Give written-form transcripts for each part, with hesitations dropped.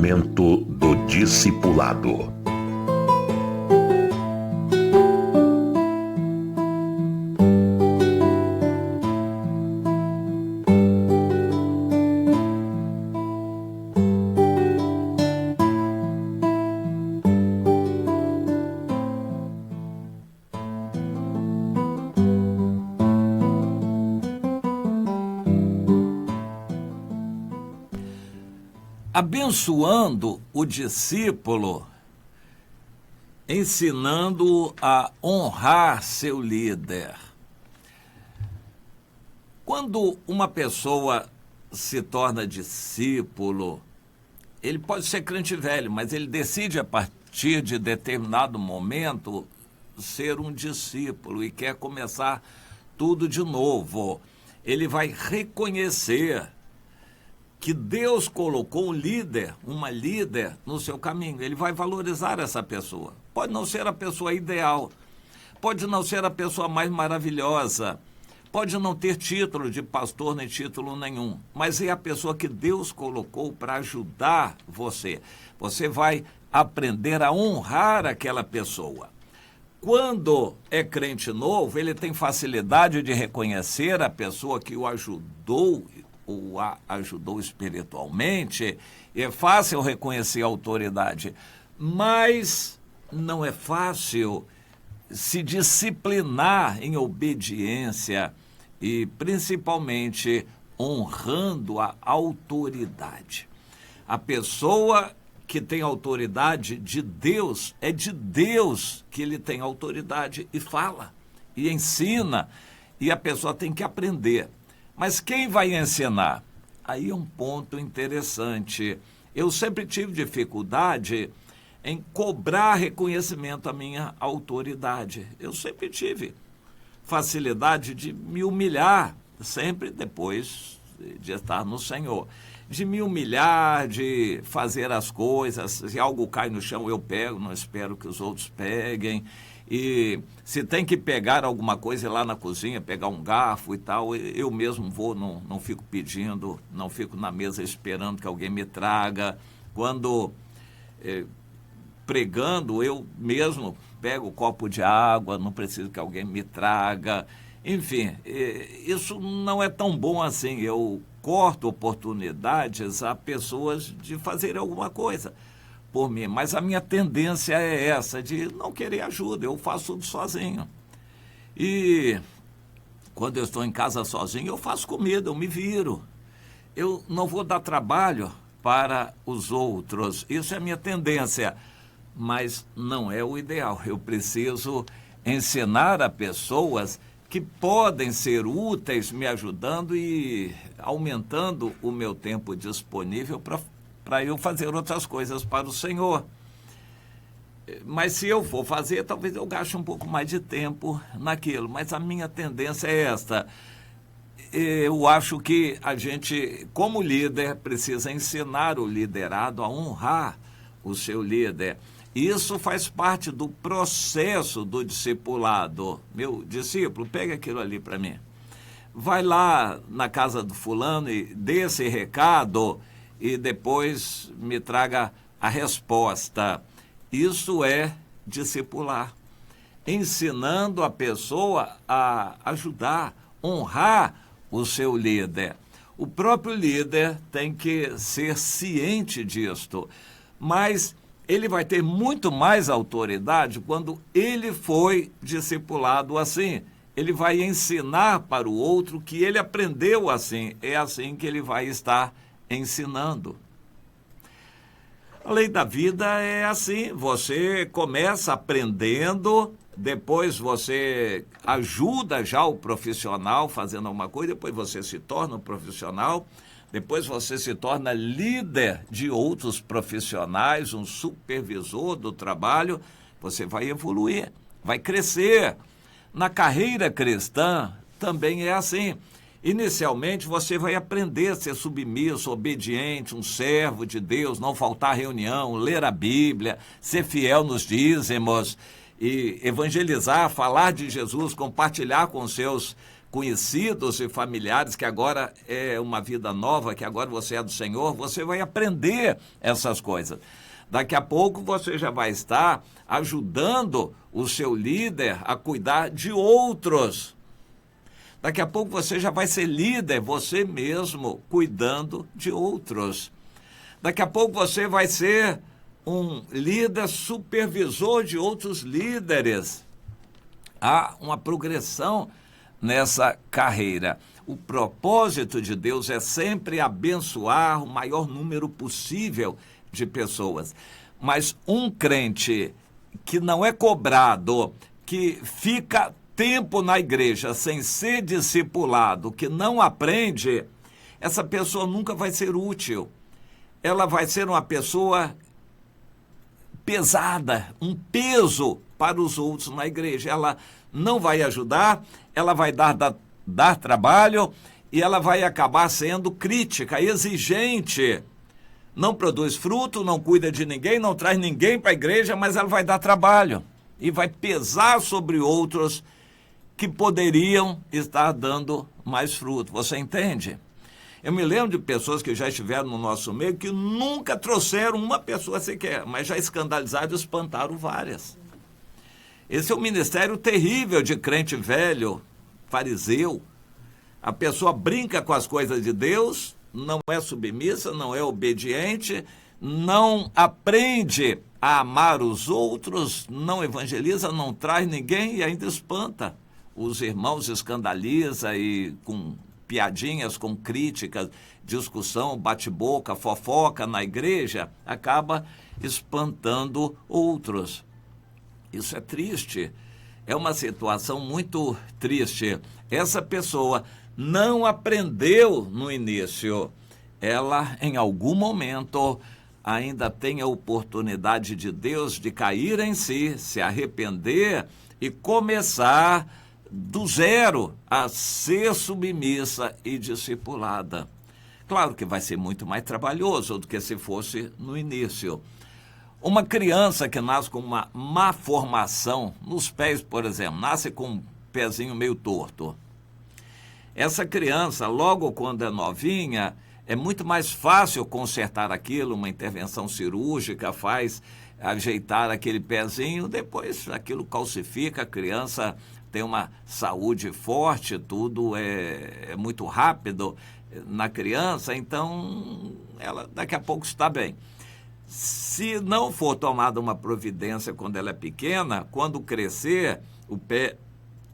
Momento do Discipulado. Abençoando o discípulo, ensinando-o a honrar seu líder. Quando uma pessoa se torna discípulo, ele pode ser crente velho, mas ele decide a partir de determinado momento ser um discípulo e quer começar tudo de novo. Ele vai reconhecer que Deus colocou um líder, uma líder no seu caminho. Ele vai valorizar essa pessoa. Pode não ser a pessoa ideal, pode não ser a pessoa mais maravilhosa, pode não ter título de pastor nem título nenhum, mas é a pessoa que Deus colocou para ajudar você. Você vai aprender a honrar aquela pessoa. Quando é crente novo, ele tem facilidade de reconhecer a pessoa que o ajudou ou a ajudou espiritualmente. É fácil reconhecer a autoridade, mas não é fácil se disciplinar em obediência e, principalmente, honrando a autoridade. A pessoa que tem autoridade de Deus, é de Deus que ele tem autoridade e fala, e ensina, e a pessoa tem que aprender. Mas quem vai ensinar? Aí é um ponto interessante. Eu sempre tive dificuldade em cobrar reconhecimento à minha autoridade. Eu sempre tive facilidade de me humilhar, sempre depois de estar no Senhor. De me humilhar, de fazer as coisas. Se algo cai no chão, eu pego, não espero que os outros peguem. E se tem que pegar alguma coisa ir lá na cozinha, pegar um garfo e tal, eu mesmo vou, não fico pedindo, não fico na mesa esperando que alguém me traga. Quando pregando, eu mesmo pego o copo de água, não preciso que alguém me traga. Enfim, isso não é tão bom assim. Eu corto oportunidades a pessoas de fazerem alguma coisa por mim, mas a minha tendência é essa, de não querer ajuda, eu faço tudo sozinho. E quando eu estou em casa sozinho, eu faço comida, eu me viro. Eu não vou dar trabalho para os outros, isso é a minha tendência, mas não é o ideal. Eu preciso ensinar a pessoas que podem ser úteis, me ajudando e aumentando o meu tempo disponível para eu fazer outras coisas para o Senhor. Mas se eu for fazer, talvez eu gaste um pouco mais de tempo naquilo. Mas a minha tendência é esta. Eu acho que a gente, como líder, precisa ensinar o liderado a honrar o seu líder. Isso faz parte do processo do discipulado. Meu discípulo, pega aquilo ali para mim. Vai lá na casa do fulano e dê esse recado e depois me traga a resposta. Isso é discipular, ensinando a pessoa a ajudar, honrar o seu líder. O próprio líder tem que ser ciente disto, mas ele vai ter muito mais autoridade quando ele foi discipulado assim. Ele vai ensinar para o outro que ele aprendeu assim. É assim que ele vai estar ensinando. A lei da vida é assim, você começa aprendendo, depois você ajuda já o profissional fazendo alguma coisa, depois você se torna um profissional, depois você se torna líder de outros profissionais, um supervisor do trabalho, você vai evoluir, vai crescer. Na carreira cristã também é assim. Inicialmente, você vai aprender a ser submisso, obediente, um servo de Deus, não faltar reunião, ler a Bíblia, ser fiel nos dízimos e evangelizar, falar de Jesus, compartilhar com seus conhecidos e familiares, que agora é uma vida nova, que agora você é do Senhor, você vai aprender essas coisas. Daqui a pouco você já vai estar ajudando o seu líder a cuidar de outros. Daqui a pouco você já vai ser líder, você mesmo, cuidando de outros. Daqui a pouco você vai ser um líder supervisor de outros líderes. Há uma progressão nessa carreira. O propósito de Deus é sempre abençoar o maior número possível de pessoas. Mas um crente que não é cobrado, que fica tempo na igreja sem ser discipulado, que não aprende, essa pessoa nunca vai ser útil. Ela vai ser uma pessoa pesada, um peso para os outros na igreja. Ela não vai ajudar, ela vai dar trabalho e ela vai acabar sendo crítica, exigente. Não produz fruto, não cuida de ninguém, não traz ninguém para a igreja, mas ela vai dar trabalho e vai pesar sobre outros que poderiam estar dando mais fruto. Você entende? Eu me lembro de pessoas que já estiveram no nosso meio que nunca trouxeram uma pessoa sequer, mas já escandalizaram e espantaram várias. Esse é um ministério terrível de crente velho, fariseu. A pessoa brinca com as coisas de Deus, não é submissa, não é obediente, não aprende a amar os outros, não evangeliza, não traz ninguém e ainda espanta. Os irmãos escandaliza e com piadinhas, com críticas, discussão, bate-boca, fofoca na igreja, acaba espantando outros. Isso é triste, é uma situação muito triste. Essa pessoa não aprendeu no início. Ela, em algum momento, ainda tem a oportunidade de Deus de cair em si, se arrepender e começar do zero a ser submissa e discipulada. Claro que vai ser muito mais trabalhoso do que se fosse no início. Uma criança que nasce com uma má formação nos pés, por exemplo, nasce com um pezinho meio torto. Essa criança, logo quando é novinha, é muito mais fácil consertar aquilo, uma intervenção cirúrgica faz ajeitar aquele pezinho, depois aquilo calcifica, a criança tem uma saúde forte, tudo é muito rápido na criança, então ela daqui a pouco está bem. Se não for tomada uma providência quando ela é pequena, quando crescer, o pé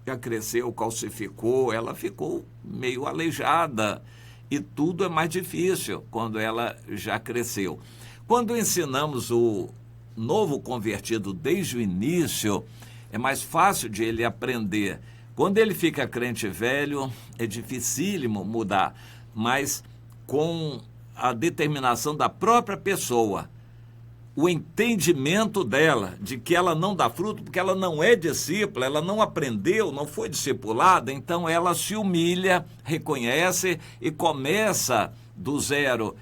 já cresceu, calcificou, ela ficou meio aleijada e tudo é mais difícil quando ela já cresceu. Quando ensinamos o novo convertido desde o início, é mais fácil de ele aprender. Quando ele fica crente velho, é dificílimo mudar, mas com a determinação da própria pessoa, o entendimento dela de que ela não dá fruto, porque ela não é discípula, ela não aprendeu, não foi discipulada, então ela se humilha, reconhece e começa do zero.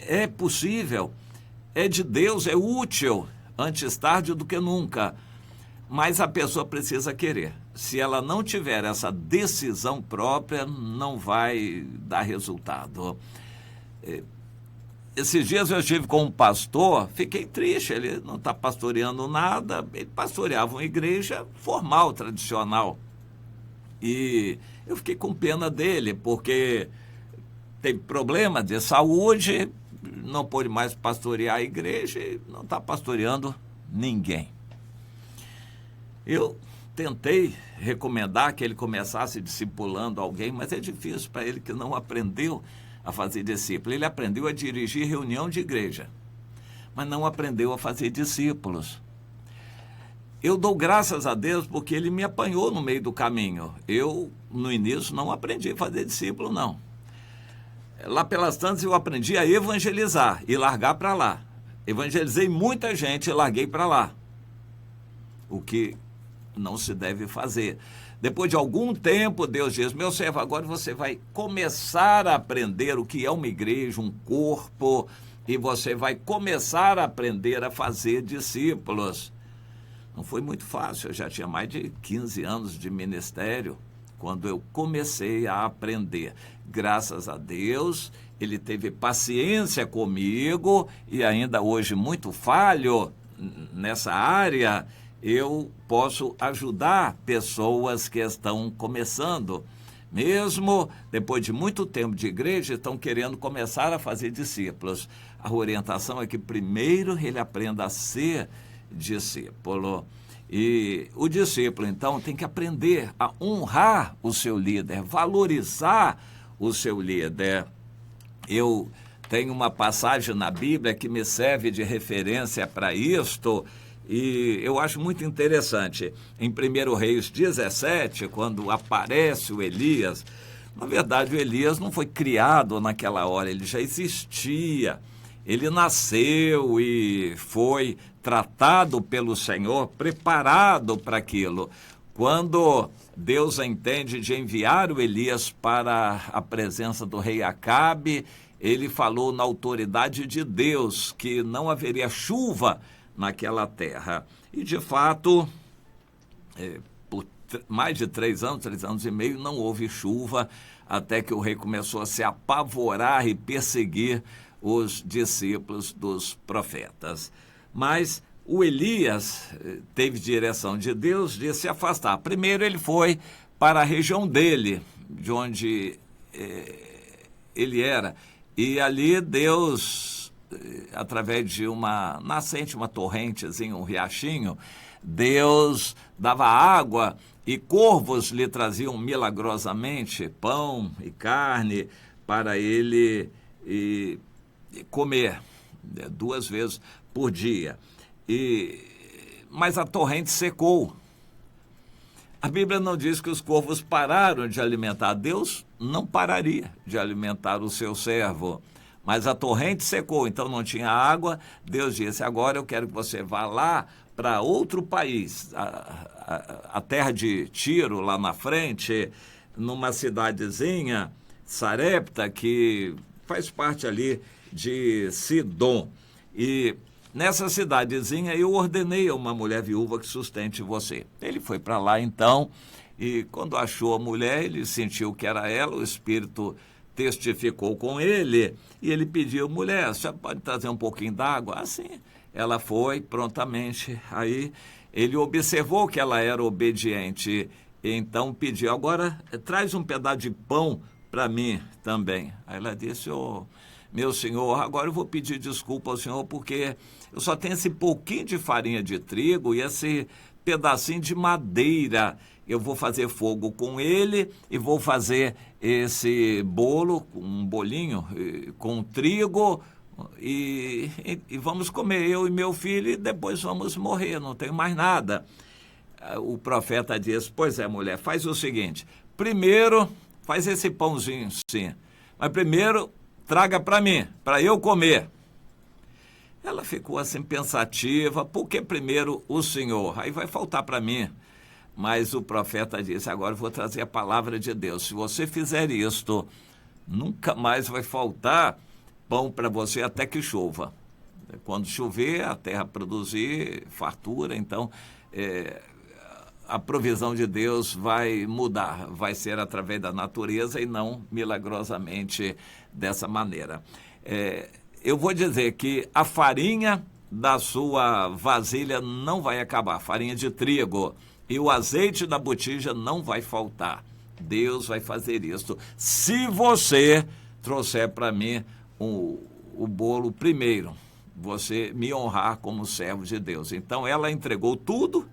É possível, é de Deus, é útil, antes tarde do que nunca. Mas a pessoa precisa querer. Se ela não tiver essa decisão própria, não vai dar resultado. Esses dias eu estive com um pastor, fiquei triste, ele não está pastoreando nada, ele pastoreava uma igreja formal, tradicional. E eu fiquei com pena dele, porque teve problema de saúde, não pôde mais pastorear a igreja e não está pastoreando ninguém. Eu tentei recomendar que ele começasse discipulando alguém, mas é difícil para ele que não aprendeu a fazer discípulo. Ele aprendeu a dirigir reunião de igreja, mas não aprendeu a fazer discípulos. Eu dou graças a Deus porque ele me apanhou no meio do caminho. Eu, no início, não aprendi a fazer discípulo, não. Lá pelas tantas eu aprendi a evangelizar e largar para lá. Evangelizei muita gente e larguei para lá. O que não se deve fazer. Depois de algum tempo, Deus diz, meu servo, agora você vai começar a aprender o que é uma igreja, um corpo, e você vai começar a aprender a fazer discípulos. Não foi muito fácil, eu já tinha mais de 15 anos de ministério, quando eu comecei a aprender. Graças a Deus, ele teve paciência comigo e ainda hoje muito falho nessa área, eu posso ajudar pessoas que estão começando. Mesmo depois de muito tempo de igreja, estão querendo começar a fazer discípulos. A orientação é que primeiro ele aprenda a ser discípulo. E o discípulo, então, tem que aprender a honrar o seu líder, valorizar o seu líder. Eu tenho uma passagem na Bíblia que me serve de referência para isto, e eu acho muito interessante. Em 1 Reis 17, quando aparece o Elias, na verdade o Elias não foi criado naquela hora, ele já existia. Ele nasceu e foi tratado pelo Senhor, preparado para aquilo. Quando Deus entende de enviar o Elias para a presença do rei Acabe, ele falou na autoridade de Deus que não haveria chuva naquela terra. E, de fato, por mais de 3 anos e meio, não houve chuva, até que o rei começou a se apavorar e perseguir os discípulos dos profetas. Mas o Elias teve direção de Deus de se afastar. Primeiro ele foi para a região dele, de onde ele era, e ali Deus, através de uma nascente, uma torrentezinha, um riachinho, Deus dava água e corvos lhe traziam milagrosamente pão e carne para ele comer 2 vezes por dia. Mas a torrente secou. A Bíblia não diz que os corvos pararam de alimentar. Deus não pararia de alimentar o seu servo. Mas a torrente secou, então não tinha água. Deus disse, agora eu quero que você vá lá para outro país, a terra de Tiro, lá na frente, numa cidadezinha, Sarepta, que faz parte ali de Sidom. E nessa cidadezinha eu ordenei a uma mulher viúva que sustente você. Ele foi para lá então, e quando achou a mulher, ele sentiu que era ela, o Espírito testificou com ele, e ele pediu, mulher, você pode trazer um pouquinho d'água? Assim, ela foi prontamente. Aí ele observou que ela era obediente, então pediu, agora traz um pedaço de pão para mim também. Aí ela disse, meu senhor, agora eu vou pedir desculpa ao senhor porque eu só tenho esse pouquinho de farinha de trigo e esse pedacinho de madeira. Eu vou fazer fogo com ele e vou fazer esse bolo, um bolinho com trigo e vamos comer, eu e meu filho, e depois vamos morrer, não tenho mais nada. O profeta disse, pois é, mulher, faz o seguinte, primeiro faz esse pãozinho, sim, mas primeiro traga para mim, para eu comer. Ela ficou assim pensativa, por que primeiro o Senhor? Aí vai faltar para mim. Mas o profeta disse, agora eu vou trazer a palavra de Deus. Se você fizer isto, nunca mais vai faltar pão para você até que chova. Quando chover, a terra produzir fartura, então a provisão de Deus vai mudar, vai ser através da natureza e não milagrosamente dessa maneira. Eu vou dizer que a farinha da sua vasilha não vai acabar, farinha de trigo, e o azeite da botija não vai faltar. Deus vai fazer isso. Se você trouxer para mim o bolo primeiro, você me honrar como servo de Deus. Então ela entregou tudo,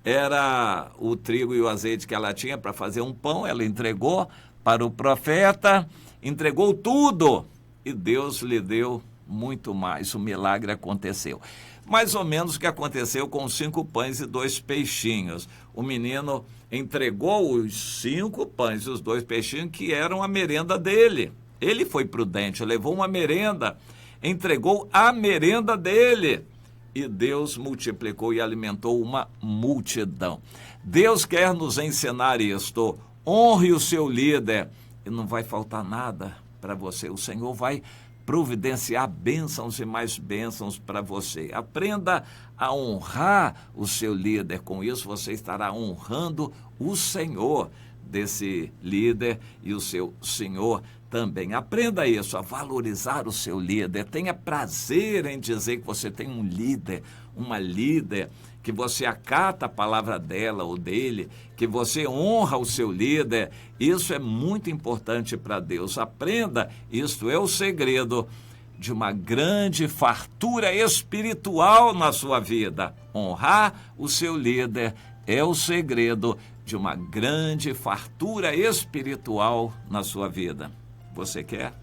era o trigo e o azeite que ela tinha para fazer um pão, ela entregou para o profeta, entregou tudo, e Deus lhe deu muito mais, o milagre aconteceu. Mais ou menos o que aconteceu com 5 pães e 2 peixinhos. O menino entregou os 5 pães e os 2 peixinhos que eram a merenda dele. Ele foi prudente, levou uma merenda, entregou a merenda dele. E Deus multiplicou e alimentou uma multidão. Deus quer nos ensinar isto. Honre o seu líder e não vai faltar nada para você. O Senhor vai providenciar bênçãos e mais bênçãos para você. Aprenda a honrar o seu líder. Com isso você estará honrando o Senhor. desse líder e o seu senhor também. Aprenda isso, a valorizar o seu líder. Tenha prazer em dizer que você tem um líder, uma líder, que você acata a palavra dela ou dele, que você honra o seu líder. Isso é muito importante para Deus. Aprenda, isto é o segredo de uma grande fartura espiritual na sua vida. Honrar o seu líder é o segredo de uma grande fartura espiritual na sua vida. Você quer?